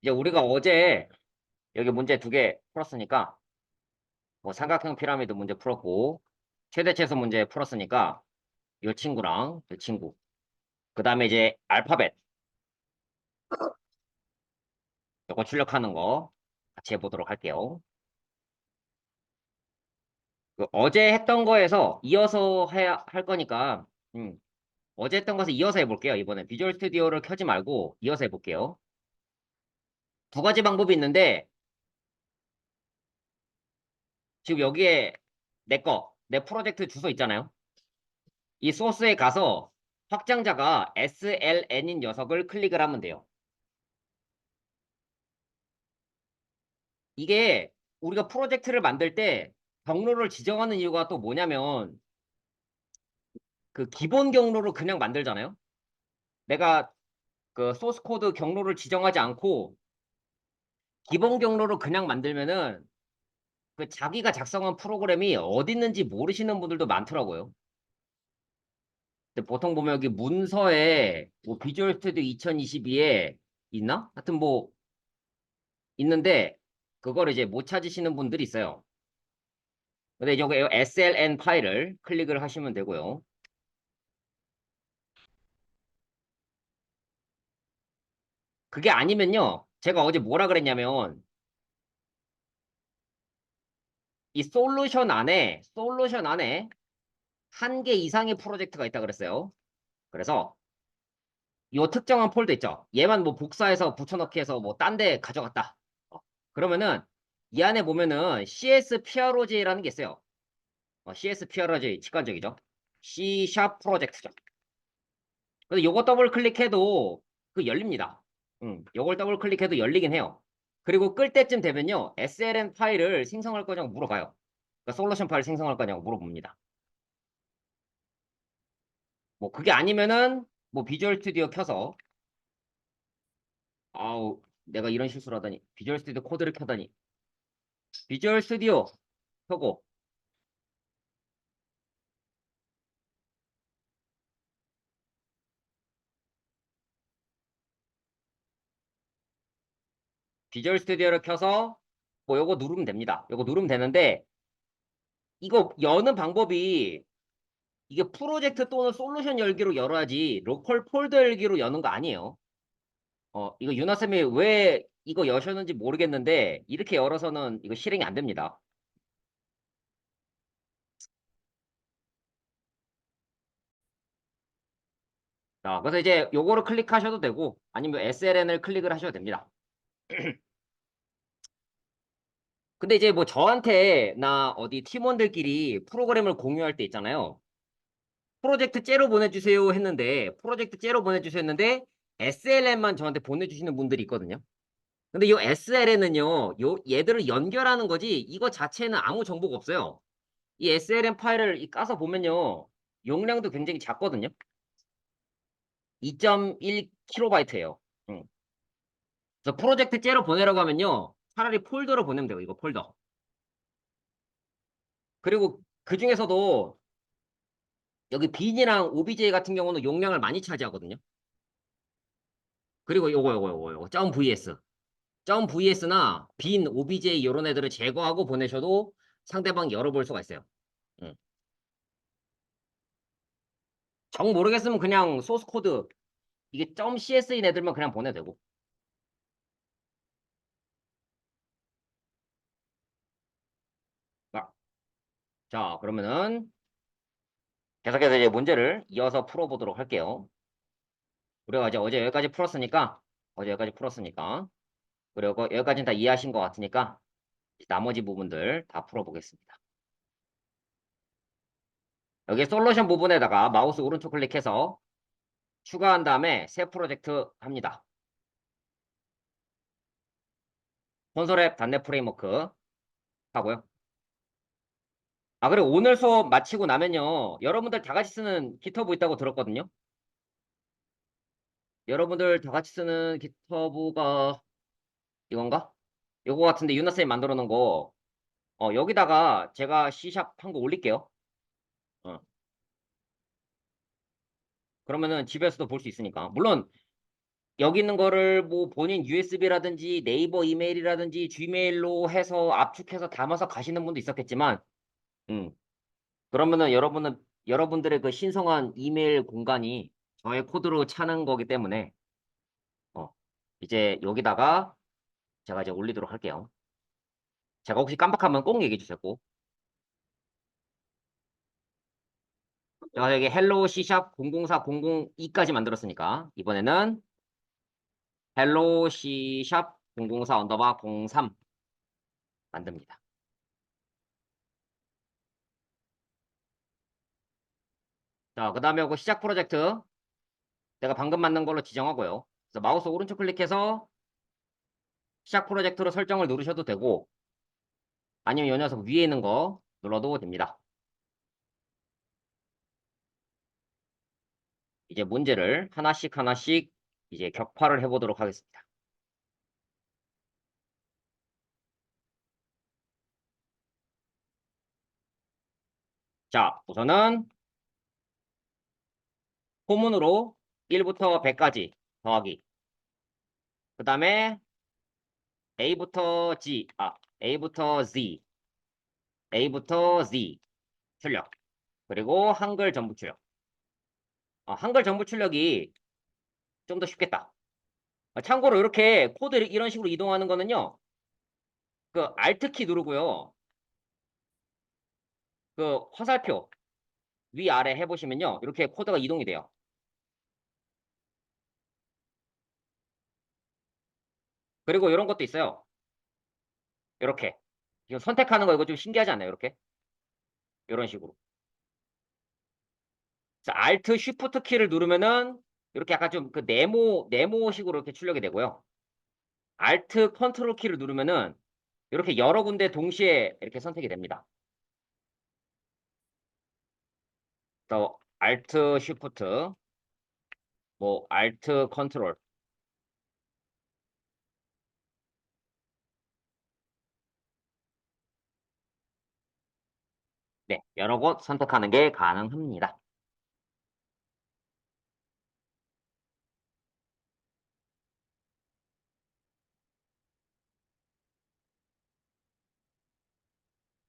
이제 우리가 어제 여기 문제 두 개 풀었으니까 뭐 삼각형 피라미드 문제 풀었고 최대체수 문제 풀었으니까 이 친구랑 이 친구 그 다음에 이제 알파벳 이거 출력하는 거 같이 해보도록 할게요. 그 어제 했던 거에서 이어서 해야 할 거니까 어제 했던 것을 이어서 해볼게요. 이번에 비주얼 스튜디오를 켜지 말고 이어서 해볼게요. 두 가지 방법이 있는데 지금 여기에 내 프로젝트 주소 있잖아요. 이 소스에 가서 확장자가 SLN인 녀석을 클릭을 하면 돼요. 이게 우리가 프로젝트를 만들 때 경로를 지정하는 이유가 또 뭐냐면 그 기본 경로로 그냥 만들잖아요. 내가 그 소스 코드 경로를 지정하지 않고 기본 경로로 그냥 만들면은 그 자기가 작성한 프로그램이 어디 있는지 모르시는 분들도 많더라고요. 근데 보통 보면 여기 문서에 뭐 비주얼 스튜디오 2022에 있나? 하여튼 뭐 있는데 그걸 이제 못 찾으시는 분들이 있어요. 근데 여기 SLN 파일을 클릭을 하시면 되고요. 그게 아니면요. 제가 어제 뭐라 그랬냐면 이 솔루션 안에 한 개 이상의 프로젝트가 있다 그랬어요. 그래서 이 특정한 폴더 있죠. 얘만 뭐 복사해서 붙여넣기 해서 뭐 딴 데 가져갔다. 그러면은 이 안에 보면은 CS PROJ라는 게 있어요. CS PROJ 직관적이죠. C# 프로젝트죠. 근데 요거 더블 클릭해도 그 열립니다. 요걸 더블 클릭해도 열리긴 해요. 그리고 끌 때쯤 되면요. SLN 파일을 생성할 거냐고 물어봐요. 그러니까 솔루션 파일 생성할 거냐고 물어봅니다. 뭐 그게 아니면은 뭐 비주얼 스튜디오 켜서 아우 내가 이런 실수를 하다니 비주얼 스튜디오 코드를 켜다니 비주얼 스튜디오 켜고 비주얼 스튜디오를 켜서 뭐 요거 누르면 됩니다. 요거 누르면 되는데 이거 여는 방법이 이게 프로젝트 또는 솔루션 열기로 열어야지 로컬 폴더 열기로 여는 거 아니에요. 이거 유나쌤이 왜 이거 여셨는지 모르겠는데 이렇게 열어서는 이거 실행이 안 됩니다. 자, 그래서 이제 요거를 클릭하셔도 되고 아니면 SLN을 클릭을 하셔도 됩니다. 근데 이제 뭐 저한테 나 어디 팀원들끼리 프로그램을 공유할 때 있잖아요. 프로젝트 째로 보내주세요 했는데 프로젝트 째로 보내주세요 했는데 SLN만 저한테 보내주시는 분들이 있거든요. 근데 이 SLN은요, 얘들을 연결하는 거지 이거 자체는 아무 정보가 없어요. 이 SLN 파일을 까서 보면요, 용량도 굉장히 작거든요. 2.1KB 응. 그래서 프로젝트 째로 보내라고 하면요, 차라리 폴더로 보내면 돼요. 이거 폴더. 그리고 그 중에서도 여기 빈이랑 OBJ 같은 경우는 용량을 많이 차지하거든요. 그리고 요거 점 .vs 점 .vs나 빈 OBJ 이런 애들을 제거하고 보내셔도 상대방이 열어볼 수가 있어요. 응. 정 모르겠으면 그냥 소스 코드 이게 점 .cs인 애들만 그냥 보내도 되고. 자, 자, 그러면은 계속해서 이제 문제를 이어서 풀어보도록 할게요. 우리가 이제 어제 여기까지 풀었으니까 그리고 여기까지는 다 이해하신 것 같으니까 나머지 부분들 다 풀어보겠습니다. 여기 솔루션 부분에다가 마우스 오른쪽 클릭해서 추가한 다음에 새 프로젝트 합니다. 콘솔 앱 단넷 프레임워크 하고요. 아, 그리고 오늘 수업 마치고 나면요. 여러분들 다 같이 쓰는 깃허브 있다고 들었거든요. 여러분들 다 같이 쓰는 깃허브가 이건가? 요거 같은데 유나쌤이 만들어 놓은 거. 여기다가 제가 C샵 한 거 올릴게요. 어, 그러면은 집에서도 볼 수 있으니까. 물론 여기 있는 거를 뭐 본인 USB라든지 네이버 이메일이라든지 지메일로 해서 압축해서 담아서 가시는 분도 있었겠지만, 음, 그러면은 여러분들의 그 신성한 이메일 공간이 저의 코드로 차는 거기 때문에, 어, 이제 여기다가 제가 이제 올리도록 할게요. 제가 혹시 깜빡하면 꼭 얘기해 주세요. 꼭. 제가 여기 헬로 C샵 004 002까지 만들었으니까, 이번에는 헬로 C샵 004 언더바 03 만듭니다. 자, 그 다음에 요거 시작 프로젝트. 내가 방금 만든 걸로 지정하고요. 그래서 마우스 오른쪽 클릭해서 시작 프로젝트로 설정을 누르셔도 되고, 아니면 이 녀석 위에 있는 거 눌러도 됩니다. 이제 문제를 하나씩 하나씩 이제 격파를 해보도록 하겠습니다. 자, 우선은 포문으로 1부터 100까지 더하기. 그 다음에 A부터 Z, A부터 Z 출력. 그리고 한글 전부 출력. 한글 전부 출력이 좀 더 쉽겠다. 참고로 이렇게 코드를 이런 식으로 이동하는 거는요. 그 Alt 키 누르고요. 그 화살표 위아래 해보시면요. 이렇게 코드가 이동이 돼요. 그리고 이런 것도 있어요. 이렇게. 지금 선택하는 거 이거 좀 신기하지 않나요? 이렇게. 이런 식으로. 자, Alt Shift 키를 누르면은 이렇게 약간 좀 그 네모식으로 이렇게 출력이 되고요. Alt Control 키를 누르면은 이렇게 여러 군데 동시에 이렇게 선택이 됩니다. 또 Alt Shift, 뭐 Alt Control. 네, 여러 곳 선택하는 게 가능합니다.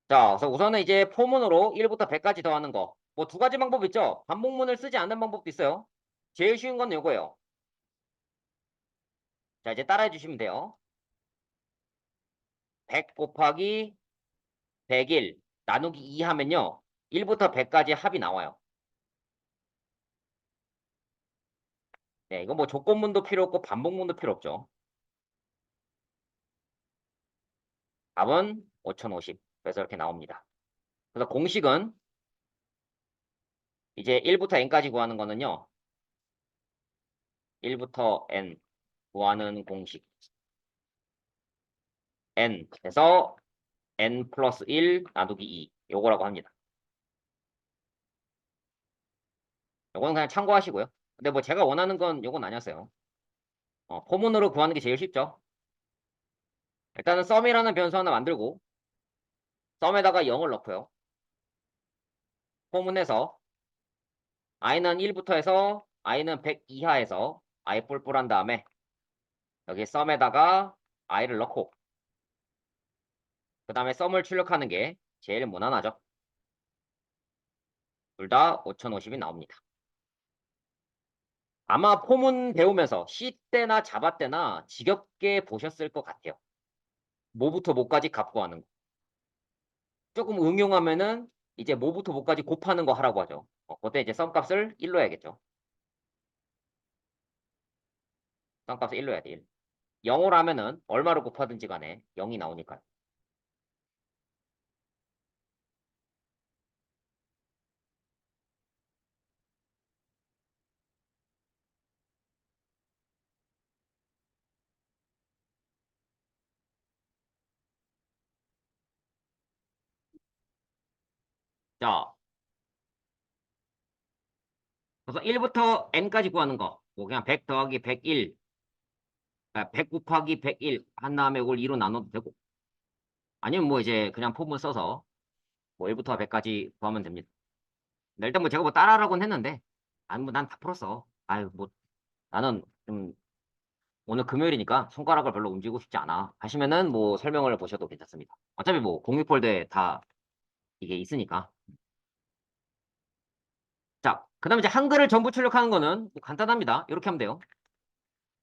자, 그래서 우선은 이제 포문으로 1부터 100까지 더하는 거. 뭐 두 가지 방법 있죠? 반복문을 쓰지 않는 방법도 있어요. 제일 쉬운 건 이거예요. 자, 이제 따라해 주시면 돼요. 100 곱하기 101 나누기 2 하면요. 1부터 100까지 합이 나와요. 네, 이거 뭐 조건문도 필요 없고 반복문도 필요 없죠. 답은 5050. 그래서 이렇게 나옵니다. 그래서 공식은 이제 1부터 n까지 구하는 거는요. 1부터 n 구하는 공식. n에서 n 플러스 1 나누기 2. 요거라고 합니다. 요거는 그냥 참고하시고요. 근데 뭐 제가 원하는 건 요건 아니었어요. 포문으로 구하는 게 제일 쉽죠. 일단은 썸이라는 변수 하나 만들고 썸에다가 0을 넣고요. 포문에서 i는 1부터 해서 i는 100 이하에서 i 뿔뿔한 다음에 여기 썸에다가 i를 넣고 그 다음에 썸을 출력하는 게 제일 무난하죠. 둘 다 5050이 나옵니다. 아마 포문 배우면서 C 때나 자바 때나 지겹게 보셨을 것 같아요. 뭐부터 뭐까지 값고 하는 거. 조금 응용하면은 이제 뭐부터 뭐까지 곱하는 거 하라고 하죠. 그때 이제 썸값을 1로 해야겠죠. 썸값을 1로 해야 돼. 1. 0으로 하면은 얼마로 곱하든지 간에 0이 나오니까요. 자, 그래서 1부터 n까지 구하는 거. 뭐 그냥 100 더하기 101, 100 곱하기 101 한 다음에 이걸 2로 나눠도 되고. 아니면 뭐 이제 그냥 폼을 써서 뭐 1부터 100까지 구하면 됩니다. 근데 일단 뭐 제가 뭐 따라하라고는 했는데, 아니 뭐 난 다 풀었어. 아유 뭐 나는 좀 오늘 금요일이니까 손가락을 별로 움직이고 싶지 않아 하시면은 뭐 설명을 보셔도 괜찮습니다. 어차피 뭐 공유 폴더에 다 이게 있으니까. 자, 그다음에 이제 한글을 전부 출력하는 거는 간단합니다. 이렇게 하면 돼요.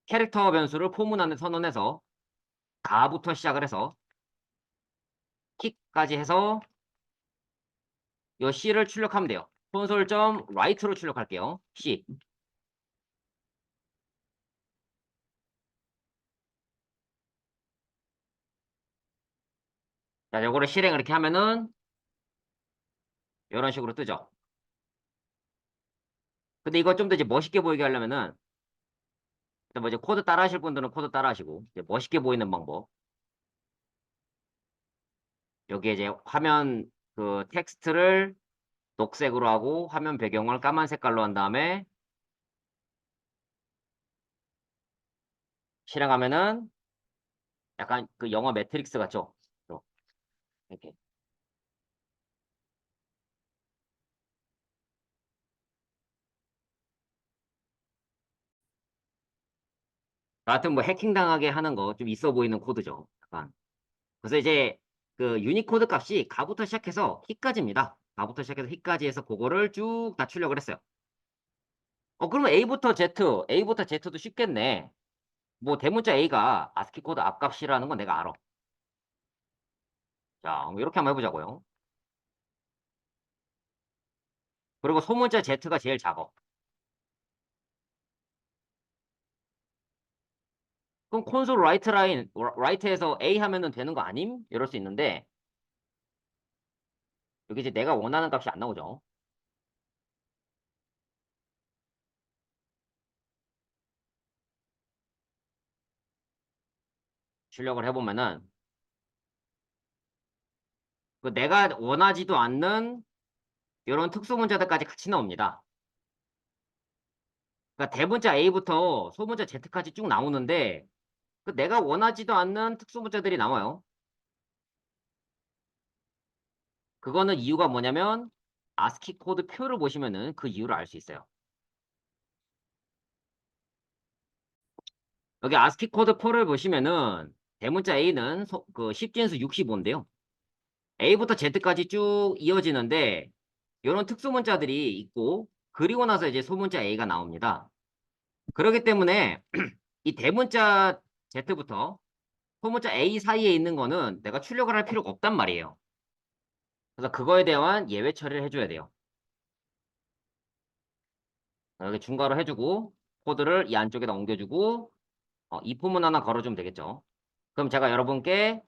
캐릭터 변수를 포문 안에 선언해서 가부터 시작을 해서 킥까지 해서 요 C를 출력하면 돼요. 콘솔.write로 출력할게요. C. 자, 요거를 실행을 이렇게 하면은 이런 식으로 뜨죠. 근데 이거 좀 더 이제 멋있게 보이게 하려면은 뭐 이제 코드 따라 하실 분들은 코드 따라 하시고 이제 멋있게 보이는 방법. 여기에 이제 화면 그 텍스트를 녹색으로 하고 화면 배경을 까만 색깔로 한 다음에 실행하면은 약간 그 영화 매트릭스 같죠? 이렇게. 하여튼 뭐 해킹 당하게 하는 거 좀 있어 보이는 코드죠. 약간. 그래서 이제 그 유니코드 값이 가부터 시작해서 히까지입니다. 가부터 시작해서 히까지 해서 그거를 쭉 다 출력을 했어요. 그러면 A부터 Z, A부터 Z도 쉽겠네. 뭐 대문자 A가 아스키 코드 앞값이라는 건 내가 알아. 자, 뭐 이렇게 한번 해보자고요. 그리고 소문자 Z가 제일 작아. 그럼 콘솔 라이트 라인, 라이트에서 A 하면은 되는 거 아님? 이럴 수 있는데 여기 이제 내가 원하는 값이 안 나오죠. 출력을 해보면은 그 내가 원하지도 않는 이런 특수 문자들까지 같이 나옵니다. 그러니까 대문자 A부터 소문자 Z까지 쭉 나오는데 그 내가 원하지도 않는 특수 문자들이 나와요. 그거는 이유가 뭐냐면 아스키 코드 표를 보시면은 그 이유를 알 수 있어요. 여기 아스키 코드 표를 보시면은 대문자 A는 그 10진수 65인데요. A부터 Z까지 쭉 이어지는데 이런 특수 문자들이 있고 그리고 나서 이제 소문자 A가 나옵니다. 그렇기 때문에 이 대문자 Z부터 소문자 A 사이에 있는 거는 내가 출력을 할 필요가 없단 말이에요. 그래서 그거에 대한 예외 처리를 해줘야 돼요. 여기 중괄호 해주고 코드를 이 안쪽에다 옮겨주고 이 포문 하나 걸어주면 되겠죠. 그럼 제가 여러분께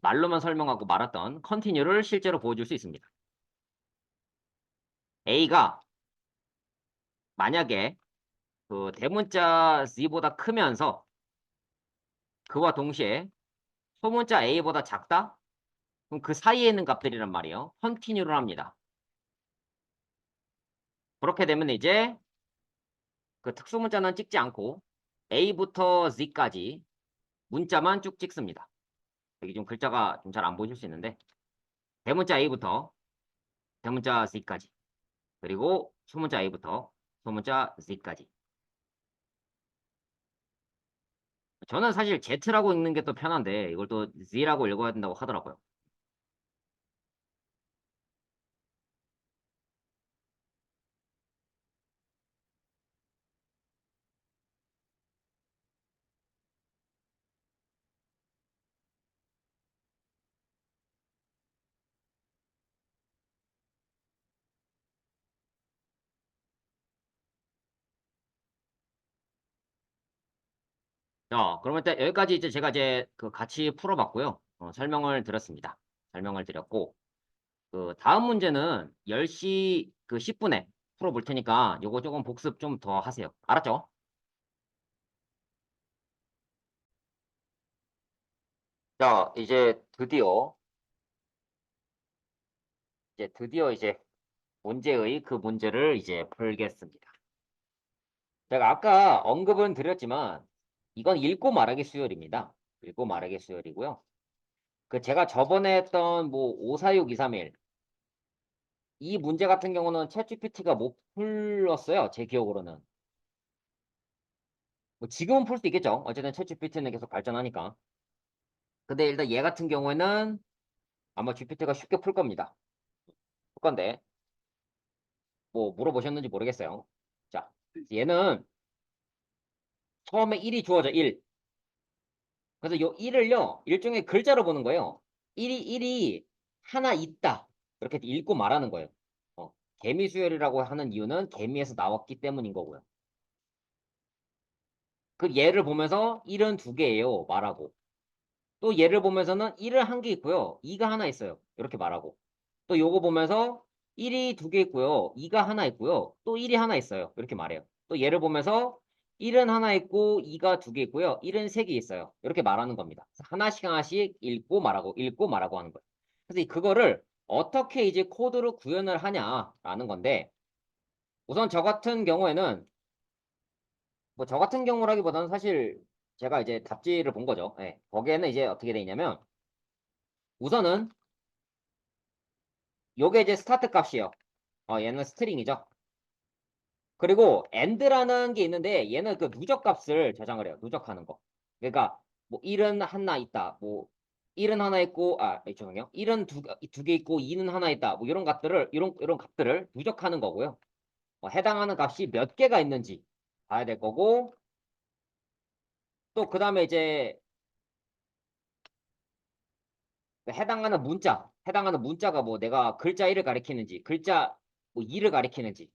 말로만 설명하고 말았던 컨티뉴를 실제로 보여줄 수 있습니다. A가 만약에 그 대문자 Z보다 크면서 그와 동시에 소문자 A보다 작다? 그럼 그 사이에 있는 값들이란 말이에요. 컨티뉴를 합니다. 그렇게 되면 이제 그 특수 문자는 찍지 않고 A부터 Z까지 문자만 쭉 찍습니다. 여기 좀 글자가 좀 잘 안 보실 수 있는데 대문자 A부터 대문자 Z까지 그리고 소문자 A부터 소문자 Z까지. 저는 사실 Z라고 읽는 게 또 편한데 이걸 또 Z라고 읽어야 된다고 하더라고요. 자, 그러면 일단 여기까지 이제 제가 이제 그 같이 풀어봤고요. 설명을 드렸습니다. 설명을 드렸고 그 다음 문제는 10시 그 10분에 풀어볼 테니까 요거 조금 복습 좀 더 하세요. 알았죠? 자, 이제 드디어 이제 문제의 그 문제를 이제 풀겠습니다. 제가 아까 언급은 드렸지만 이건 읽고 말하기 수열입니다. 읽고 말하기 수열이고요. 그 제가 저번에 했던 뭐 546231 이 문제 같은 경우는 챗GPT가 못 풀었어요. 제 기억으로는. 뭐 지금은 풀 수 있겠죠. 어쨌든 챗GPT는 계속 발전하니까. 근데 일단 얘 같은 경우에는 아마 GPT가 쉽게 풀 겁니다. 풀 건데 뭐 물어보셨는지 모르겠어요. 자, 얘는 처음에 1이 주어져 1. 그래서 요 1을요 일종의 글자로 보는 거예요. 1이 하나 있다 이렇게 읽고 말하는 거예요. 개미 수열이라고 하는 이유는 개미에서 나왔기 때문인 거고요. 그 얘를 보면서 1은 두 개예요 말하고. 또 얘를 보면서는 1은 한 개 있고요. 2가 하나 있어요. 이렇게 말하고. 또 요거 보면서 1이 두 개 있고요. 2가 하나 있고요. 또 1이 하나 있어요. 이렇게 말해요. 또 얘를 보면서 1은 하나 있고 2가 두 개 있고요. 1은 세 개 있어요. 이렇게 말하는 겁니다. 하나씩 하나씩 읽고 말하고 하는 거예요. 그래서 그거를 어떻게 이제 코드로 구현을 하냐라는 건데 우선 저 같은 경우에는 뭐 저 같은 경우라기보다는 사실 제가 이제 답지를 본 거죠. 예. 거기에는 이제 어떻게 돼 있냐면 우선은 요게 이제 스타트 값이에요. 얘는 스트링이죠. 그리고 end라는 게 있는데 얘는 그 누적 값을 저장을 해요. 누적하는 거. 그러니까 뭐 1은 하나 있다. 뭐 1은 하나 있고 죄송해요. 1은 두 개 있고 2는 하나 있다. 뭐 이런 값들을 이런 값들을 누적하는 거고요. 해당하는 값이 몇 개가 있는지 봐야 될 거고 또 그다음에 이제 해당하는 문자가 뭐 내가 글자 1을 가리키는지 글자 뭐 2를 가리키는지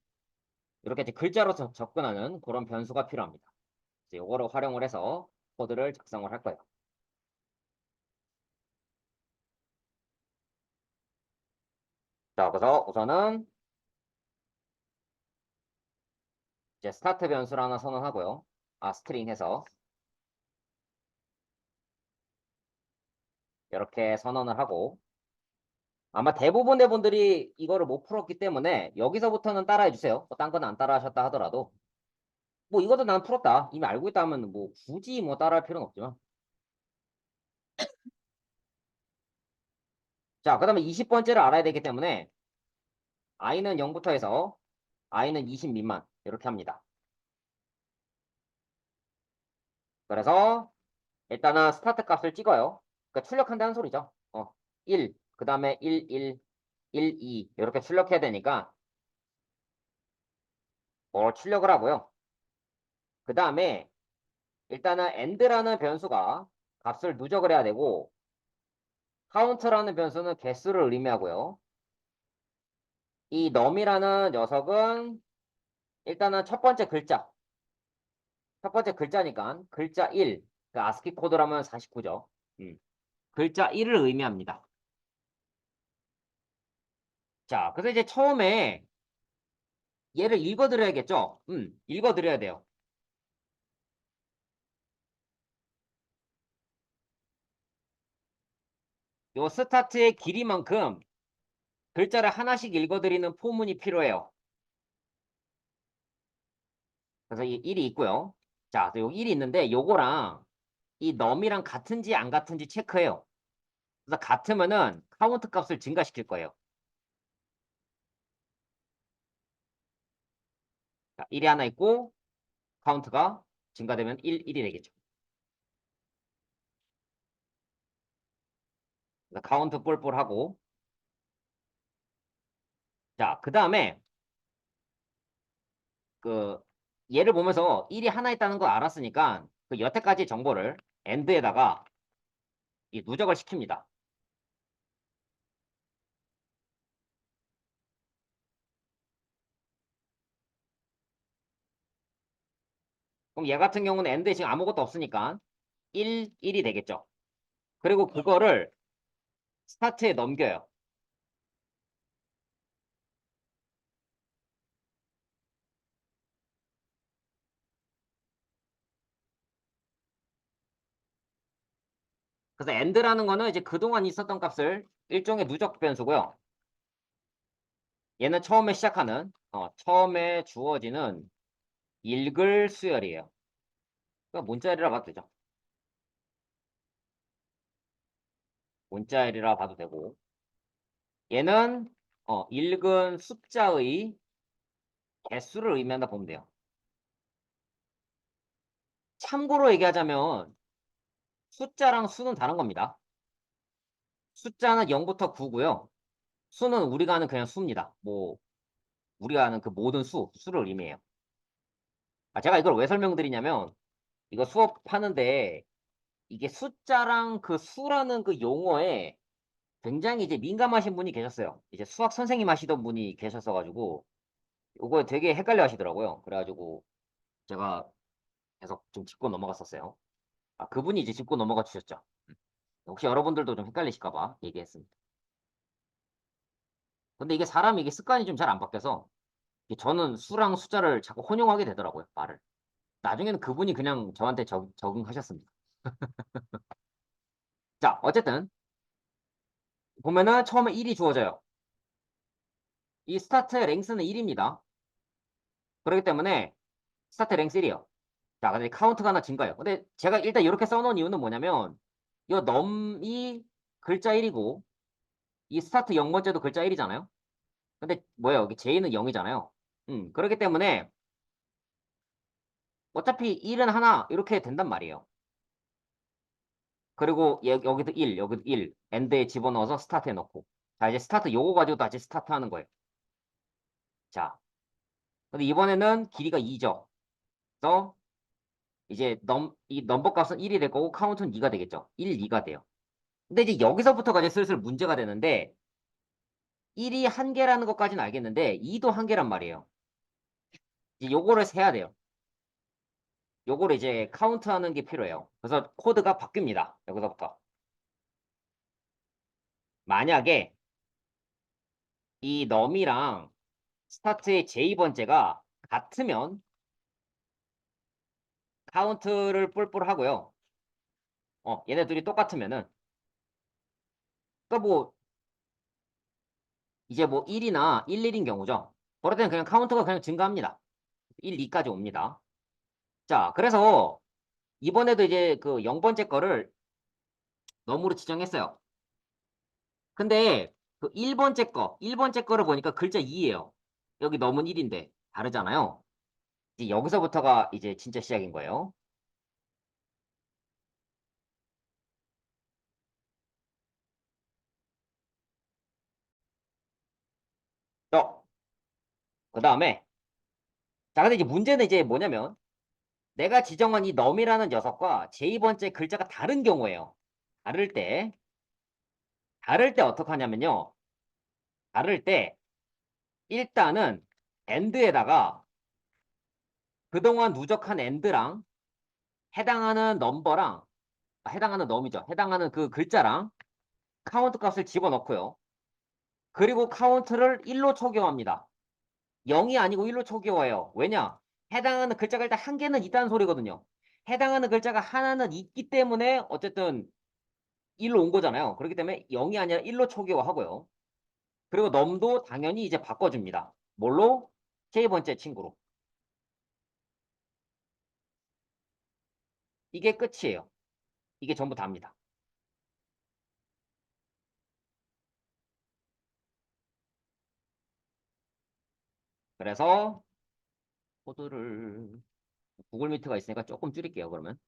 이렇게 이제 글자로 접근하는 그런 변수가 필요합니다. 요거를 활용을 해서 코드를 작성을 할 거예요. 자, 그래서 우선은 이제 스타트 변수를 하나 선언하고요. 스트링 해서 이렇게 선언을 하고 아마 대부분의 분들이 이거를 못 풀었기 때문에 여기서부터는 따라해 주세요. 딴 건 안 따라 하셨다 하더라도 뭐 이것도 난 풀었다. 이미 알고 있다 하면 뭐 굳이 뭐 따라 할 필요는 없지만 자, 그다음에 20번째를 알아야 되기 때문에 i는 0부터 해서 i는 20 미만 이렇게 합니다. 그래서 일단은 스타트 값을 찍어요. 그러니까 출력한다는 소리죠. 1, 그 다음에 1, 1, 1, 2 이렇게 출력해야 되니까 출력을 하고요. 그 다음에 일단은 end라는 변수가 값을 누적을 해야 되고 count라는 변수는 개수를 의미하고요. 이 num이라는 녀석은 일단은 첫 번째 글자니까 글자 1, 그 ASCII 코드라면 49죠. 글자 1을 의미합니다. 자, 그래서 이제 처음에 얘를 읽어드려야겠죠? 읽어드려야 돼요. 요 스타트의 길이만큼 글자를 하나씩 읽어드리는 포문이 필요해요. 그래서 이 1이 있고요. 자, 여기 1이 있는데 요거랑 이 num이랑 같은지 안 같은지 체크해요. 그래서 같으면은 카운트 값을 증가시킬 거예요. 자, 1이 하나 있고 카운트가 증가되면 1이 되겠죠. 그래서 카운트 뿔뿔하고 자, 그 다음에 그 얘를 보면서 1이 하나 있다는 걸 알았으니까 그 여태까지 정보를 end에다가 이 누적을 시킵니다. 그럼 얘 같은 경우는 end에 지금 아무것도 없으니까 1이 되겠죠. 그리고 그거를 스타트에 넘겨요. 그래서 end라는 거는 이제 그동안 있었던 값을 일종의 누적 변수고요. 얘는 처음에 주어지는 읽을 수열이에요. 그러니까 문자열이라 봐도 되죠. 문자열이라 봐도 되고 얘는 읽은 숫자의 개수를 의미한다 보면 돼요. 참고로 얘기하자면 숫자랑 수는 다른 겁니다. 숫자는 0부터 9고요. 수는 우리가 아는 그냥 수입니다. 뭐 우리가 아는 그 모든 수를 의미해요. 제가 이걸 왜 설명드리냐면 이거 수업하는데 이게 숫자랑 그 수라는 그 용어에 굉장히 이제 민감하신 분이 계셨어요. 이제 수학 선생님 하시던 분이 계셨어가지고 이거 되게 헷갈려 하시더라고요. 그래가지고 제가 계속 좀 짚고 넘어갔었어요. 그분이 이제 짚고 넘어가 주셨죠. 혹시 여러분들도 좀 헷갈리실까봐 얘기했습니다. 근데 이게 사람이 이게 습관이 좀 잘 안 바뀌어서 저는 수랑 숫자를 자꾸 혼용하게 되더라고요, 말을. 나중에는 그분이 그냥 저한테 적응하셨습니다. 자, 어쨌든 보면은 처음에 1이 주어져요. 이 스타트의 랭스는 1입니다. 그렇기 때문에 스타트 랭스 1이요. 자, 근데 카운트가 하나 증가해요. 근데 제가 일단 이렇게 써놓은 이유는 뭐냐면 이 넘이 글자 1이고 이 스타트 0번째도 글자 1이잖아요. 근데 뭐예요? 여기 J는 0이잖아요. 그렇기 때문에 어차피 1은 하나 이렇게 된단 말이에요. 그리고 여기도 1, 여기도 1, 엔드에 집어넣어서 스타트에 넣고. 자, 이제 스타트 요거 가지고 다시 스타트 하는 거예요. 자, 근데 이번에는 길이가 2죠. 그래서 이제 이 넘버 값은 1이 될 거고 카운트는 2가 되겠죠. 1, 2가 돼요. 근데 이제 여기서부터가 이제 슬슬 문제가 되는데 1이 한 개라는 것까지는 알겠는데 2도 한 개란 말이에요. 이제 요거를 세야 돼요. 요거를 이제 카운트하는 게 필요해요. 그래서 코드가 바뀝니다. 여기서부터. 만약에 이 넘이랑 스타트의 J번째가 같으면 카운트를 뿔뿔 하고요. 얘네들이 똑같으면은 또 뭐 이제 뭐 1이나 1, 1인 경우죠. 그럴 때는 그냥 카운트가 그냥 증가합니다. 1, 2까지 옵니다. 자, 그래서 이번에도 이제 그 0번째 거를 넘으로 지정했어요. 근데 그 1번째 거를 보니까 글자 2예요. 여기 넘은 1인데 다르잖아요. 이제 여기서부터가 이제 진짜 시작인 거예요. 그 다음에 자, 근데 이제 문제는 이제 뭐냐면 내가 지정한 이 넘이라는 녀석과 J번째 글자가 다른 경우에요. 다를 때 어떻게 하냐면요. 다를 때 일단은 end에다가 그동안 누적한 end랑 해당하는 넘버랑 해당하는 넘이죠. 해당하는 그 글자랑 카운트 값을 집어넣고요. 그리고 카운트를 1로 초기화합니다. 0이 아니고 1로 초기화해요. 왜냐? 해당하는 글자가 일단 한 개는 있다는 소리거든요. 해당하는 글자가 하나는 있기 때문에 어쨌든 1로 온 거잖아요. 그렇기 때문에 0이 아니라 1로 초기화하고요. 그리고 넘도 당연히 이제 바꿔줍니다. 뭘로? K번째 친구로. 이게 끝이에요. 이게 전부 다입니다. 그래서 코드를 구글 미트가 있으니까 조금 줄일게요. 그러면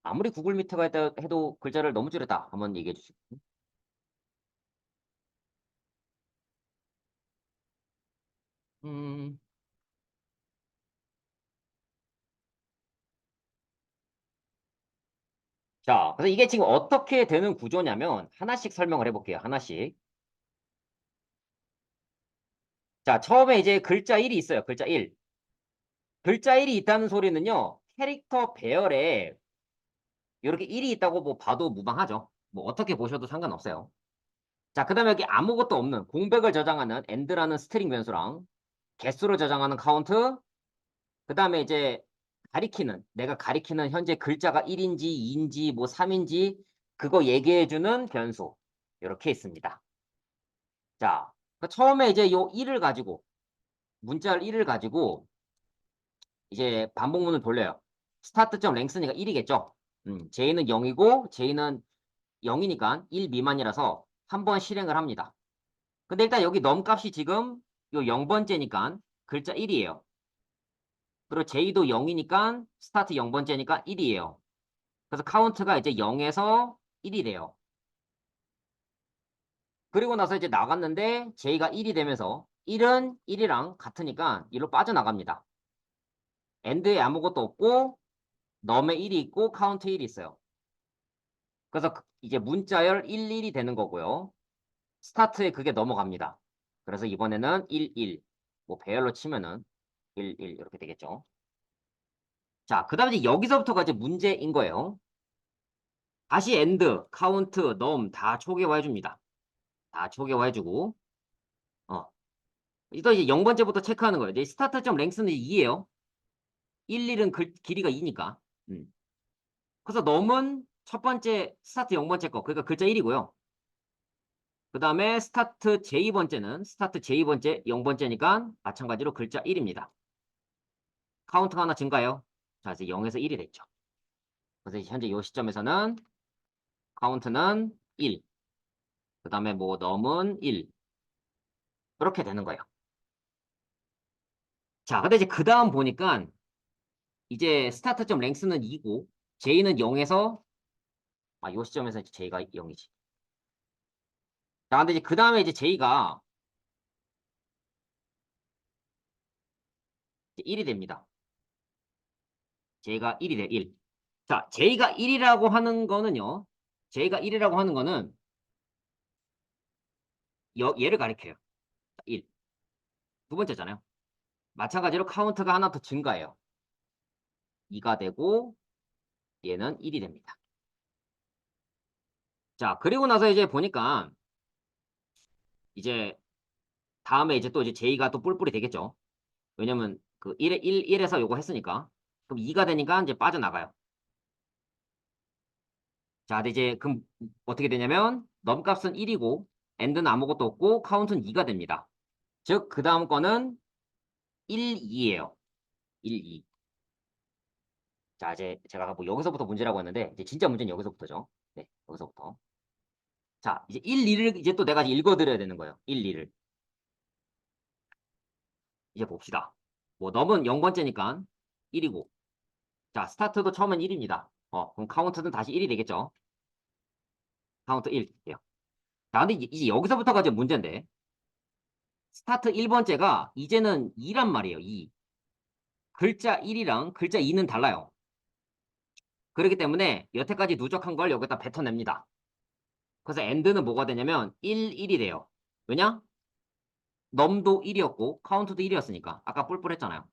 아무리 구글 미트가 해도 글자를 너무 줄였다. 한번 얘기해 주시고. 음, 자, 그래서 이게 지금 어떻게 되는 구조냐면 하나씩 설명을 해볼게요. 하나씩. 자, 처음에 이제 글자 1이 있어요. 글자 1. 글자 1이 있다는 소리는요. 캐릭터 배열에 이렇게 1이 있다고 뭐 봐도 무방하죠. 뭐 어떻게 보셔도 상관없어요. 자, 그 다음에 여기 아무것도 없는 공백을 저장하는 end라는 스트링 변수랑 개수를 저장하는 카운트, 그 다음에 이제 내가 가리키는 현재 글자가 1인지 2인지 뭐 3인지 그거 얘기해주는 변수. 이렇게 있습니다. 자, 그 처음에 이제 요 1을 가지고 문자를 1을 가지고 이제 반복문을 돌려요. 스타트.랭스니까 1이겠죠. J는 0이고 J는 0이니까 1 미만이라서 한 번 실행을 합니다. 근데 일단 여기 넘 값이 지금 요 0번째니까 글자 1이에요. 그리고 J도 0이니까 스타트 0번째니까 1이에요. 그래서 카운트가 이제 0에서 1이 돼요. 그리고 나서 이제 나갔는데 J가 1이 되면서 1은 1이랑 같으니까 1로 빠져나갑니다. 엔드에 아무것도 없고 넘에 1이 있고 카운트 1이 있어요. 그래서 이제 문자열 11이 되는 거고요. 스타트에 그게 넘어갑니다. 그래서 이번에는 1, 1. 뭐 배열로 치면은 1, 1 이렇게 되겠죠. 자, 그 다음에 이제 여기서부터가 이제 문제인 거예요. 다시 엔드, 카운트, 넘 다 초기화해줍니다. 다 초기화해주고 또 이제 0번째부터 체크하는 거예요. 이제 스타트점 랭스는 2예요. 1, 1은 길이가 2니까. 그래서 넘은 첫 번째 스타트 0번째 거, 그러니까 글자 1이고요. 그 다음에 스타트 j2번째는 스타트 j2번째 0번째니까 마찬가지로 글자 1입니다. 카운트가 하나 증가해요. 자, 이제 0에서 1이 됐죠. 그래서 현재 이 시점에서는 카운트는 1. 그 다음에 뭐 넘은 1. 그렇게 되는 거예요. 자, 근데 이제 그 다음 보니까 이제 스타트점 랭스는 2고 j는 0에서 이 시점에서 이제 j가 0이지. 자, 근데 이제 그 다음에 이제 j가 1이 됩니다. j가 1이 돼, 1. 자, j가 1이라고 하는 거는요. j가 1이라고 하는 거는 얘를 가리켜요. 1. 두 번째잖아요. 마찬가지로 카운트가 하나 더 증가해요. 2가 되고 얘는 1이 됩니다. 자, 그리고 나서 이제 보니까 이제 다음에 이제 또 이제 j가 또 뿔뿔이 되겠죠. 왜냐면 그 1에서 요거 했으니까. 그럼 2가 되니까 이제 빠져나가요. 자, 근데 이제 그럼 어떻게 되냐면 넘값은 1이고 엔드는 아무것도 없고 카운트는 2가 됩니다. 즉, 그 다음 거는 1, 2예요. 1, 2. 자, 이제 제가 뭐 여기서부터 문제라고 했는데 이제 진짜 문제는 여기서부터죠. 네, 여기서부터. 자, 이제 1, 2를 이제 또 내가 읽어드려야 되는 거예요. 1, 2를. 이제 봅시다. 뭐 넘은 0번째니까 1이고. 자, 스타트도 처음엔 1입니다. 그럼 카운트는 다시 1이 되겠죠. 카운트 1이에요. 자, 근데 이제 여기서부터가 이제 문제인데 스타트 1번째가 이제는 2란 말이에요. 2. 글자 1이랑 글자 2는 달라요. 그렇기 때문에 여태까지 누적한 걸 여기다 뱉어냅니다. 그래서 엔드는 뭐가 되냐면 1, 1이 돼요. 왜냐? 넘도 1이었고 카운트도 1이었으니까 아까 뿔뿔했잖아요.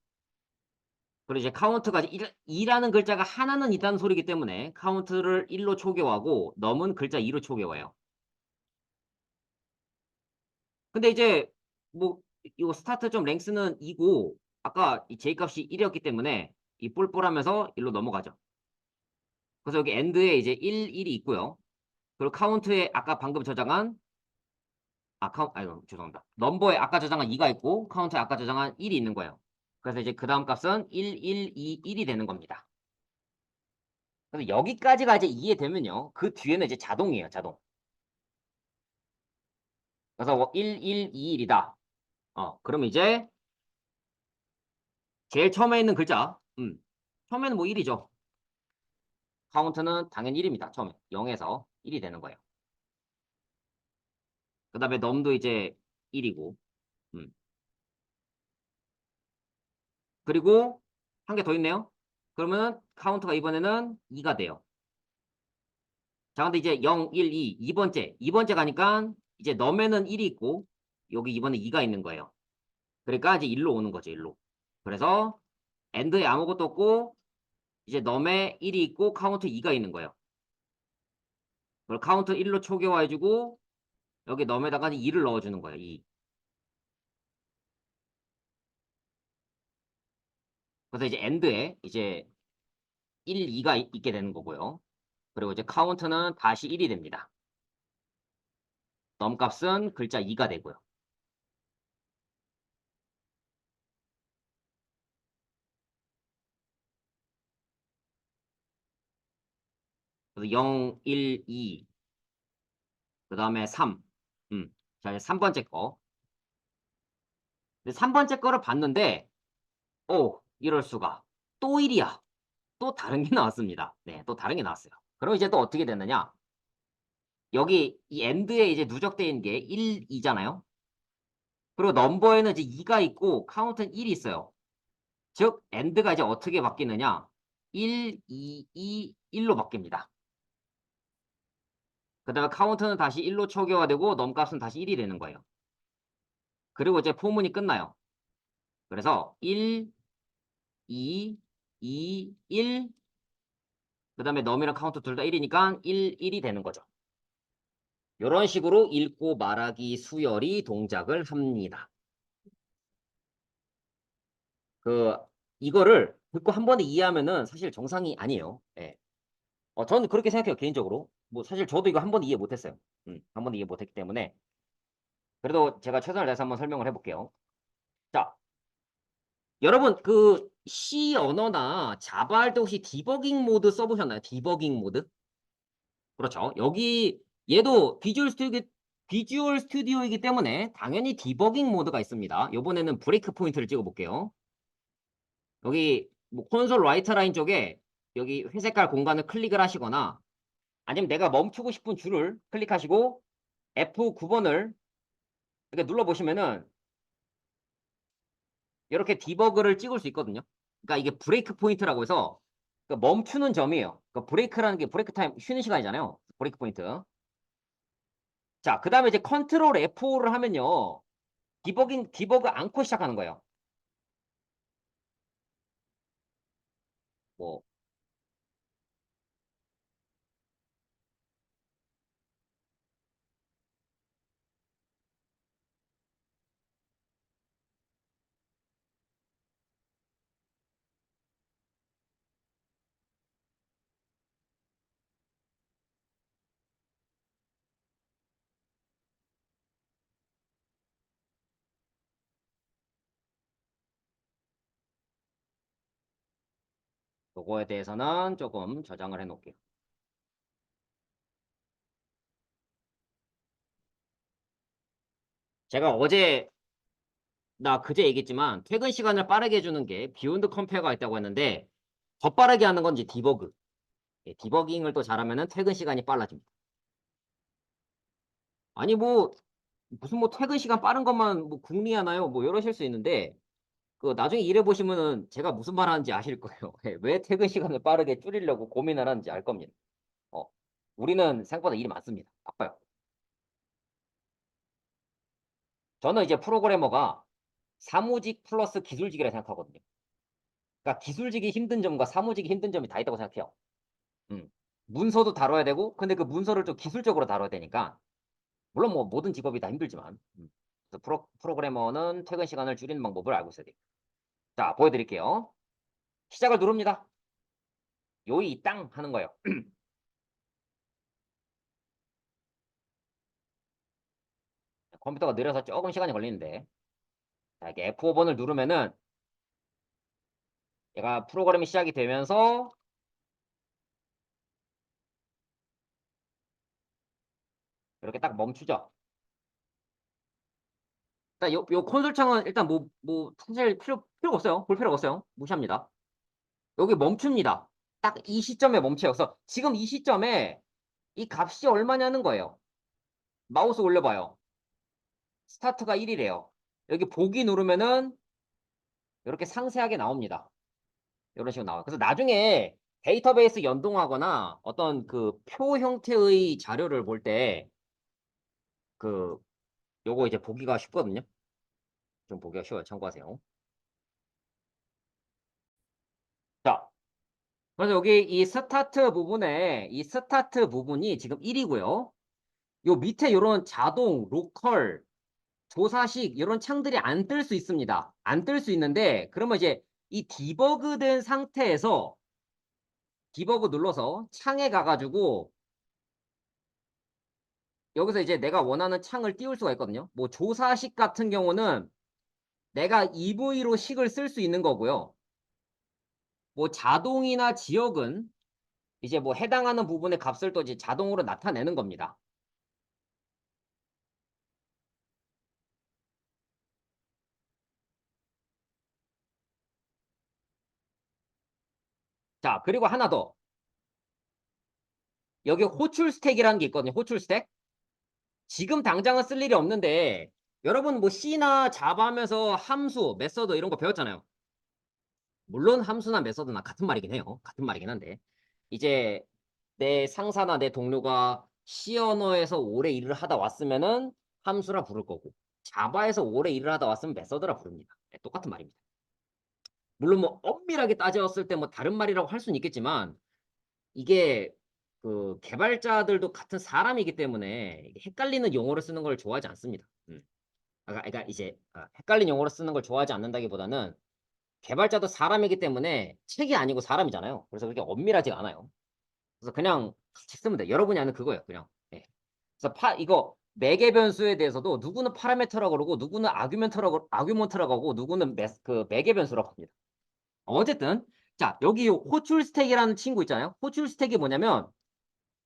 그리고 이제 카운트가 2라는 글자가 하나는 있다는 소리이기 때문에 카운트를 1로 초기화하고 넘은 글자 2로 초기화해요. 근데 이제 뭐 이 스타트 점 랭스는 2고 아까 이 j 값이 1이었기 때문에 이 뿔뿔하면서 1로 넘어가죠. 그래서 여기 엔드에 이제 1, 1이 있고요. 그리고 카운트에 아까 방금 저장한 아이고 죄송합니다. 넘버에 아까 저장한 2가 있고 카운트에 아까 저장한 1이 있는 거예요. 그래서 이제 그 다음 값은 1, 1, 2, 1이 되는 겁니다. 그래서 여기까지가 이제 이해되면요. 그 뒤에는 이제 자동이에요, 자동. 그래서 1, 1, 2, 1이다. 그럼 이제 제일 처음에 있는 글자, 처음에는 뭐 1이죠. 카운트는 당연히 1입니다. 처음에 0에서 1이 되는 거예요. 그 다음에 넘도 이제 1이고, 그리고 한 개 더 있네요. 그러면 카운트가 이번에는 2가 돼요. 자, 근데 이제 0, 1, 2, 2번째 가니까 이제 넘에는 1이 있고, 여기 이번에 2가 있는 거예요. 그러니까 이제 1로 오는 거죠, 1로. 그래서 엔드에 아무것도 없고, 이제 넘에 1이 있고, 카운트 2가 있는 거예요. 그걸 카운트 1로 초기화해주고, 여기 넘에다가 2를 넣어주는 거예요, 2. 그래서 이제 엔드에 이제 1, 2가 있게 되는 거고요. 그리고 이제 카운트는 다시 1이 됩니다. 넘값은 글자 2가 되고요. 그래서 0, 1, 2, 그 다음에 3. 자, 이제 3번째 거. 근데 3번째 거를 봤는데, 이럴 수가. 또 1이야. 또 다른 게 나왔습니다. 네, 또 다른 게 나왔어요. 그럼 이제 또 어떻게 됐느냐? 여기 이 엔드에 이제 누적되어 있는 게 1, 2잖아요. 그리고 넘버에는 이제 2가 있고 카운트는 1이 있어요. 즉 엔드가 이제 어떻게 바뀌느냐? 1, 2, 2, 1로 바뀝니다. 그 다음에 카운트는 다시 1로 초기화되고 넘값은 다시 1이 되는 거예요. 그리고 이제 포문이 끝나요. 그래서 1, 2, 2, 1, 그 다음에 넘이랑 카운트 둘 다 1이니까 1, 1이 되는 거죠. 이런 식으로 읽고 말하기 수열이 동작을 합니다. 그 이거를 듣고 한 번에 이해하면은 사실 정상이 아니에요. 예. 저는 그렇게 생각해요, 개인적으로. 뭐 사실 저도 이거 한 번에 이해 못했어요. 한 번에 이해 못했기 때문에 그래도 제가 최선을 다해서 한번 설명을 해볼게요. 자, 여러분 그 C 언어나 자바 할 때 혹시 디버깅 모드 써보셨나요? 디버깅 모드? 그렇죠. 여기 얘도 비주얼 스튜디오이기 때문에 당연히 디버깅 모드가 있습니다. 이번에는 브레이크 포인트를 찍어볼게요. 여기 뭐 콘솔 라이트 라인 쪽에 여기 회색깔 공간을 클릭을 하시거나 아니면 내가 멈추고 싶은 줄을 클릭하시고 F9번을 이렇게 눌러보시면은 이렇게 디버그를 찍을 수 있거든요. 그러니까 이게 브레이크 포인트라고 해서 그 멈추는 점이에요. 그 브레이크라는 게 브레이크 타임 쉬는 시간이잖아요. 브레이크 포인트. 자, 그 다음에 이제 컨트롤 F5를 하면요. 디버그 않고 시작하는 거예요. 뭐, 요거에 대해서는 조금 저장을 해 놓을게요. 제가 나 그제 얘기했지만 퇴근 시간을 빠르게 해주는 게 비욘드 컴페어가 있다고 했는데 더 빠르게 하는 건 이제 디버그. 예, 디버깅을 또 잘하면은 퇴근 시간이 빨라집니다. 아니 뭐 무슨 뭐 퇴근 시간 빠른 것만 뭐 궁리하나요? 뭐 이러실 수 있는데 그 나중에 일해 보시면은 제가 무슨 말 하는지 아실 거예요. 예, 왜 퇴근 시간을 빠르게 줄이려고 고민을 하는지 알 겁니다. 어, 우리는 생각보다 일이 많습니다. 바빠요. 저는 이제 프로그래머가 사무직 플러스 기술직이라 생각하거든요. 그러니까 기술직이 힘든 점과 사무직이 힘든 점이 다 있다고 생각해요. 음. 문서도 다뤄야 되고, 근데 그 문서를 좀 기술적으로 다뤄야 되니까, 물론 뭐 모든 직업이 다 힘들지만, 그래서 프로그래머는 퇴근 시간을 줄이는 방법을 알고 있어야 돼요. 자, 보여드릴게요. 시작을 누릅니다. 요이 땅 하는 거예요. 컴퓨터가 느려서 조금 시간이 걸리는데, 자, 이렇게 F5번을 누르면은 얘가 프로그램이 시작이 되면서 이렇게 딱 멈추죠. 일단 요 콘솔 창은 일단 사실 필요가 없어요. 볼 필요가 없어요. 무시합니다. 여기 멈춥니다. 딱 이 시점에 멈춰요. 그래서 지금 이 시점에 이 값이 얼마냐는 거예요. 마우스 올려봐요. 스타트가 1이래요. 여기 보기 누르면은 이렇게 상세하게 나옵니다. 이런 식으로 나와요. 그래서 나중에 데이터베이스 연동하거나 어떤 그 표 형태의 자료를 볼 때 그 요거 이제 보기가 쉽거든요. 좀 보기가 쉬워요. 참고하세요. 자, 그래서 여기 이 스타트 부분이 지금 1이고요. 요 밑에 요런 자동, 로컬, 조사식 이런 창들이 안 뜰 수 있습니다. 안 뜰 수 있는데 그러면 이제 이 디버그 된 상태에서 디버그 눌러서 창에 가가지고 여기서 이제 내가 원하는 창을 띄울 수가 있거든요. 뭐 조사식 같은 경우는 내가 EV로 식을 쓸 수 있는 거고요. 뭐 자동이나 지역은 이제 뭐 해당하는 부분의 값을 또 이제 자동으로 나타내는 겁니다. 자, 그리고 하나 더. 여기 호출 스택이라는 게 있거든요. 호출 스택. 지금 당장은 쓸 일이 없는데 여러분 뭐 C나 자바 하면서 함수, 메서드 이런 거 배웠잖아요. 물론 함수나 메서드나 같은 말이긴 해요. 같은 말이긴 한데 이제 내 상사나 내 동료가 C 언어에서 오래 일을 하다 왔으면은 함수라 부를 거고 자바에서 오래 일을 하다 왔으면 메서드라 부릅니다. 네, 똑같은 말입니다. 물론 뭐 엄밀하게 따졌을 때 뭐 다른 말이라고 할 수는 있겠지만 이게 그 개발자들도 같은 사람이기 때문에 헷갈리는 용어를 쓰는 걸 좋아하지 않습니다. 그러니까 이제 헷갈린 용어를 쓰는 걸 좋아하지 않는다기보다는 개발자도 사람이기 때문에 책이 아니고 사람이잖아요. 그래서 그렇게 엄밀하지가 않아요. 그래서 그냥 같이 쓰면 돼. 여러분이 아는 그거예요. 그냥. 예. 그래서 이거 매개 변수에 대해서도 누구는 파라메터라고 그러고 누구는 아규먼트라고 하고 누구는 그 매개 변수라고 합니다. 어쨌든 자 여기 호출 스택이라는 친구 있잖아요. 호출 스택이 뭐냐면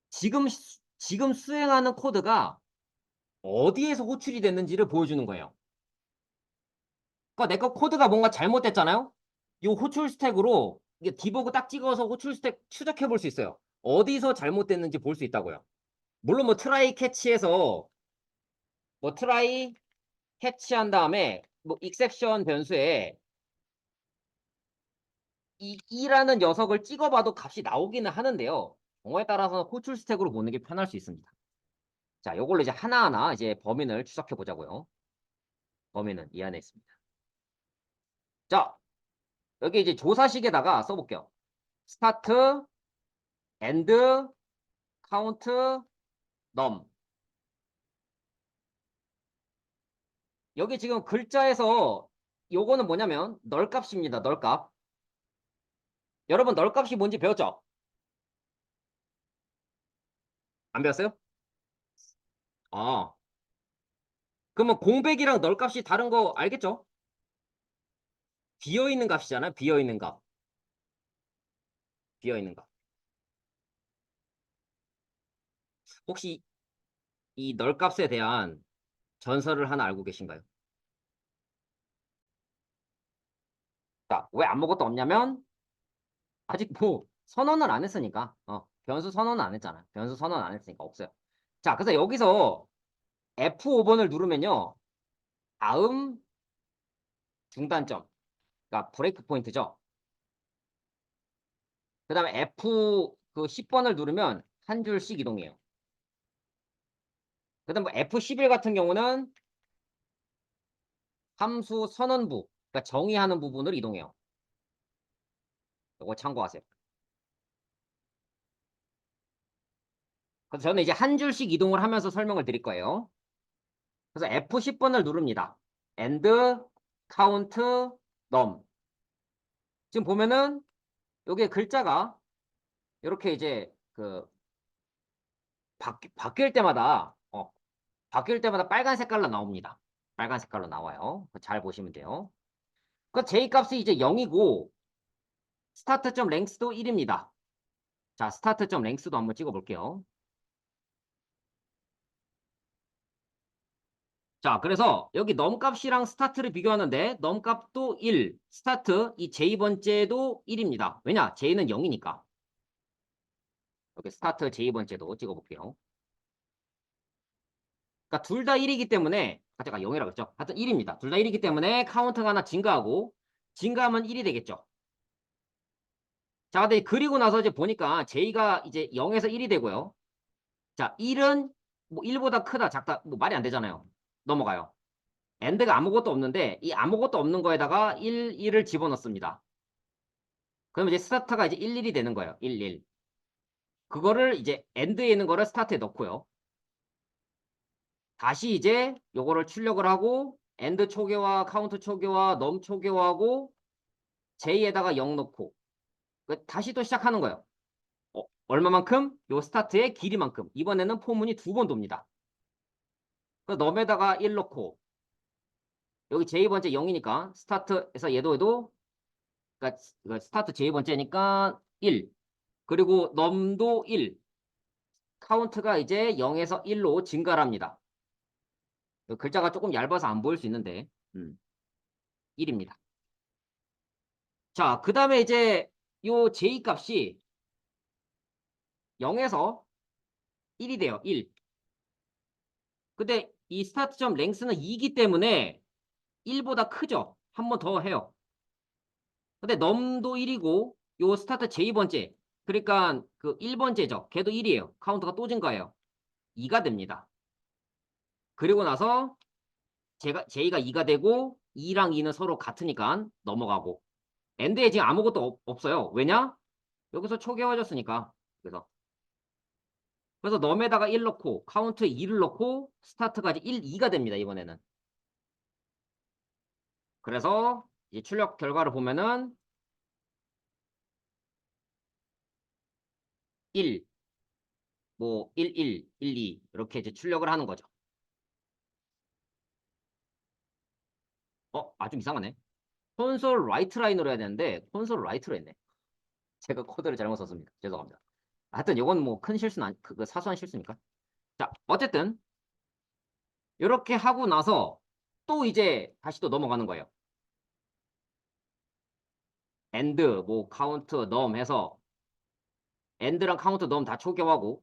지금 수행하는 코드가 어디에서 호출이 됐는지를 보여주는 거예요. 그러니까 내 거 코드가 뭔가 잘못됐잖아요. 이 호출 스택으로 이게 디버그 딱 찍어서 호출 스택 추적해 볼 수 있어요. 어디서 잘못됐는지 볼 수 있다고요. 물론 뭐 트라이 캐치해서 뭐 트라이 캐치한 다음에 뭐 익셉션 변수에 이라는 녀석을 찍어봐도 값이 나오기는 하는데요. 경우에 따라서는 호출 스택으로 보는 게 편할 수 있습니다. 자, 요걸로 이제 하나하나 이제 범인을 추적해 보자고요. 범인은 이 안에 있습니다. 자, 여기 이제 조사식에다가 써볼게요. 스타트, 엔드, 카운트, 넘. 여기 지금 글자에서 요거는 뭐냐면 널값입니다. 널값. 여러분 널값이 뭔지 배웠죠? 안 배웠어요? 아, 그러면 공백이랑 널값이 다른 거 알겠죠? 비어있는 값이잖아요. 비어있는 값. 비어있는 값. 혹시 이 널값에 대한 전설을 하나 알고 계신가요? 자, 왜 아무것도 없냐면 아직 뭐 선언을 안 했으니까. 변수 선언을 안 했잖아요. 변수 선언 안 했으니까 없어요. 자, 그래서 여기서 F5번을 누르면요. 다음 중단점. 그러니까 브레이크 포인트죠. 그 다음에 F 그 10번을 누르면 한 줄씩 이동해요. 그 다음 뭐 F11 같은 경우는 함수 선언부, 그러니까 정의하는 부분을 이동해요. 이거 참고하세요. 그래서 저는 이제 한 줄씩 이동을 하면서 설명을 드릴 거예요. 그래서 F10번을 누릅니다. and, count, num. 지금 보면은 여기 글자가 이렇게 이제 그 바뀔 때마다 바뀔 때마다 빨간 색깔로 나옵니다. 빨간 색깔로 나와요. 잘 보시면 돼요. 그 J 값이 이제 0이고 스타트점 랭스도 1입니다. 자, 스타트점 랭스도 한번 찍어 볼게요. 자, 그래서 여기 넘 값이랑 스타트를 비교하는데 넘 값도 1, 스타트 이 J 번째도 1입니다. 왜냐? J는 0이니까. 여기 스타트 J 번째도 찍어 볼게요. 그러니까 둘 다 1이기 때문에 제가 0이라고 했죠. 하여튼 1입니다. 둘 다 1이기 때문에 카운트가 하나 증가하고 증가하면 1이 되겠죠. 자, 근데 그리고 나서 이제 보니까 J가 이제 0에서 1이 되고요. 자, 1은 뭐 1보다 크다, 작다, 뭐 말이 안 되잖아요. 넘어가요. 엔드가 아무것도 없는데 이 아무것도 없는 거에다가 1, 1을 집어넣습니다. 그러면 이제 스타트가 이제 1, 1이 되는 거예요. 1, 1. 그거를 이제 엔드에 있는 거를 스타트에 넣고요. 다시 이제 요거를 출력을 하고 엔드 초기화, 카운트 초기화, 넘 초기화하고 J에다가 0 넣고 다시 또 시작하는 거예요. 얼마만큼? 요 스타트의 길이만큼. 이번에는 포문이 두 번 돕니다. 그 넘에다가 1 넣고 여기 J번째 0이니까 스타트에서 얘도 그러니까 스타트 J번째니까 1 그리고 넘도 1 카운트가 이제 0에서 1로 증가를 합니다. 글자가 조금 얇아서 안 보일 수 있는데 1입니다. 자, 그 다음에 이제 요 j 값이 0에서 1이 돼요. 1. 근데 이 스타트점 랭스는 2이기 때문에 1보다 크죠. 한 번 더 해요. 근데 넘도 1이고 요 스타트 j 번째 그러니까 그 1번째죠. 걔도 1이에요. 카운트가 또 증가해요. 2가 됩니다. 그리고 나서 j가 2가 되고 2랑 2는 서로 같으니까 넘어가고 엔드에 지금 아무것도 없어요. 왜냐? 여기서 초기화졌으니까. 그래서 넘에다가 1 넣고 카운트에 2를 넣고 스타트까지 1, 2가 됩니다. 이번에는. 그래서 이제 출력 결과를 보면은 1, 뭐 1, 1, 1, 2 이렇게 이제 출력을 하는 거죠. 좀 이상하네. 콘솔 라이트 라인으로 해야 되는데 콘솔 라이트로 했네. 제가 코드를 잘못 썼습니다. 죄송합니다. 하여튼 이건 뭐 큰 실수는 그 사소한 실수니까. 자, 어쨌든 이렇게 하고 나서 또 이제 다시 또 넘어가는 거예요. 엔드, 뭐 카운트, 넘 해서 엔드랑 카운트, 넘 다 초기화하고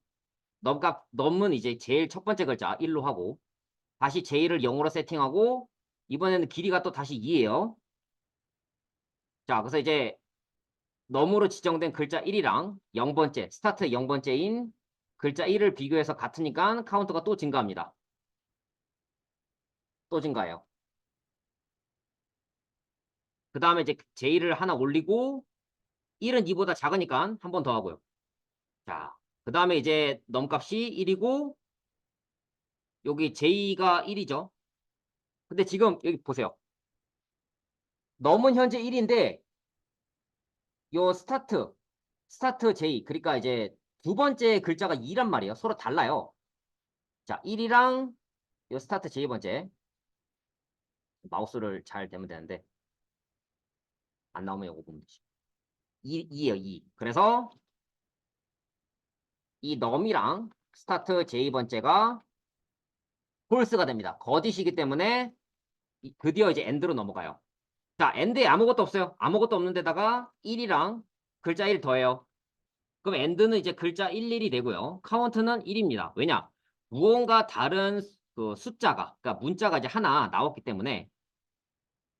넘은 이제 제일 첫 번째 글자 1로 하고 다시 J를 0으로 세팅하고 이번에는 길이가 또 다시 2예요. 자, 그래서 이제 넘으로 지정된 글자 1이랑 0번째, 스타트 0번째인 글자 1을 비교해서 같으니까 카운트가 또 증가합니다. 또 증가해요. 그 다음에 이제 J를 하나 올리고 1은 2보다 작으니까 한 번 더 하고요. 자, 그 다음에 이제 넘값이 1이고 여기 J가 1이죠. 근데 지금 여기 보세요. 넘은 현재 1인데 요 스타트 J 그러니까 이제 두 번째 글자가 2란 말이에요. 서로 달라요. 자, 1이랑 요 스타트 J번째 마우스를 잘 대면 되는데 안 나오면 요거 보면 되지. 2예요, 2. 그래서 이 넘이랑 스타트 J번째가 폴스가 됩니다. 거짓이기 때문에 드디어 이제 엔드로 넘어가요. 자, 엔드에 아무것도 없어요. 아무것도 없는 데다가 1이랑 글자 1 더해요. 그럼 엔드는 이제 글자 11이 되고요. 카운트는 1입니다. 왜냐? 무언가 다른 그 숫자가, 그러니까 문자가 이제 하나 나왔기 때문에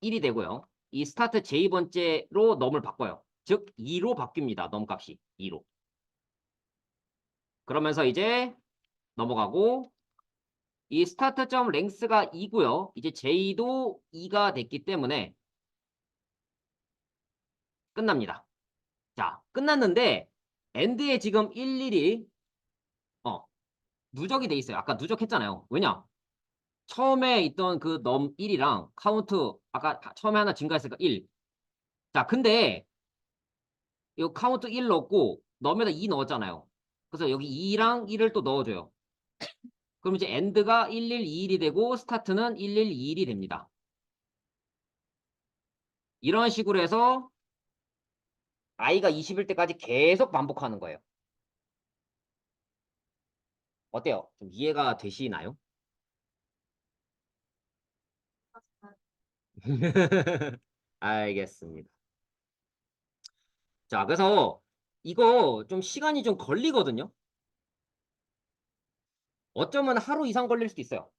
1이 되고요. 이 스타트 J번째로 넘을 바꿔요. 즉 2로 바뀝니다. 넘 값이 2로. 그러면서 이제 넘어가고 이 스타트점 랭스가 2고요. 이제 J도 2가 됐기 때문에 끝납니다. 자, 끝났는데 엔드에 지금 11이 누적이 돼 있어요. 아까 누적했잖아요. 왜냐? 처음에 있던 그 넘 1이랑 카운트 아까 처음에 하나 증가했으니까 1. 자, 근데 이 카운트 1 넣었고 넘에다 2 넣었잖아요. 그래서 여기 2랑 1을 또 넣어줘요. 그럼 이제 엔드가 1121이 되고 스타트는 1121이 됩니다. 이런 식으로 해서 i가 20일 때까지 계속 반복하는 거예요. 어때요? 좀 이해가 되시나요? 알겠습니다. 자, 그래서 이거 좀 시간이 좀 걸리거든요. 어쩌면 하루 이상 걸릴 수도 있어요.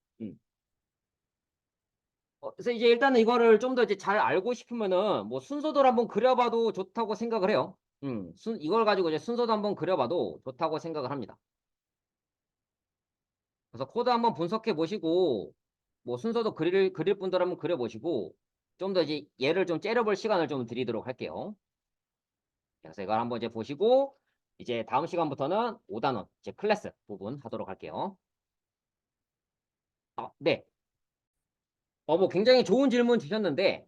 그래서 이제 일단은 이거를 좀 더 이제 잘 알고 싶으면은 뭐 순서대로 한번 그려봐도 좋다고 생각을 해요. 이걸 가지고 이제 순서도 한번 그려봐도 좋다고 생각을 합니다. 그래서 코드 한번 분석해 보시고 뭐 순서도 그릴 분들 한번 그려보시고 좀 더 이제 얘를 좀 째려볼 시간을 좀 드리도록 할게요. 그래서 이걸 한번 이제 보시고 이제 다음 시간부터는 5단원 이제 클래스 부분 하도록 할게요. 네. 뭐 굉장히 좋은 질문 주셨는데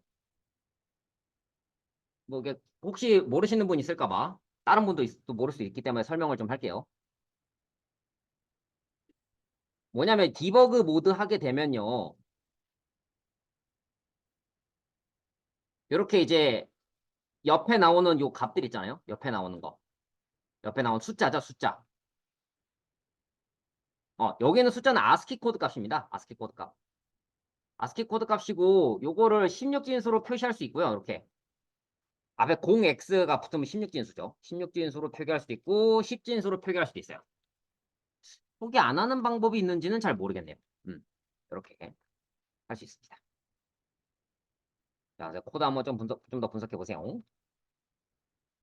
뭐 이게 혹시 모르시는 분 있을까 봐 다른 분도 또 모를 수 있기 때문에 설명을 좀 할게요. 뭐냐면 디버그 모드 하게 되면요. 이렇게 이제 옆에 나오는 요 값들 있잖아요. 옆에 나오는 거. 옆에 나온 숫자죠, 숫자. 여기는 숫자는 ASCII 코드 값입니다. ASCII 코드 값. ASCII 코드 값이고 요거를 16진수로 표시할 수 있고요. 이렇게. 앞에 0x가 붙으면 16진수죠. 16진수로 표기할 수도 있고 10진수로 표기할 수도 있어요. 표기 안 하는 방법이 있는지는 잘 모르겠네요. 이렇게 할 수 있습니다. 자, 이제 코드 한번 좀 더 분석해 보세요.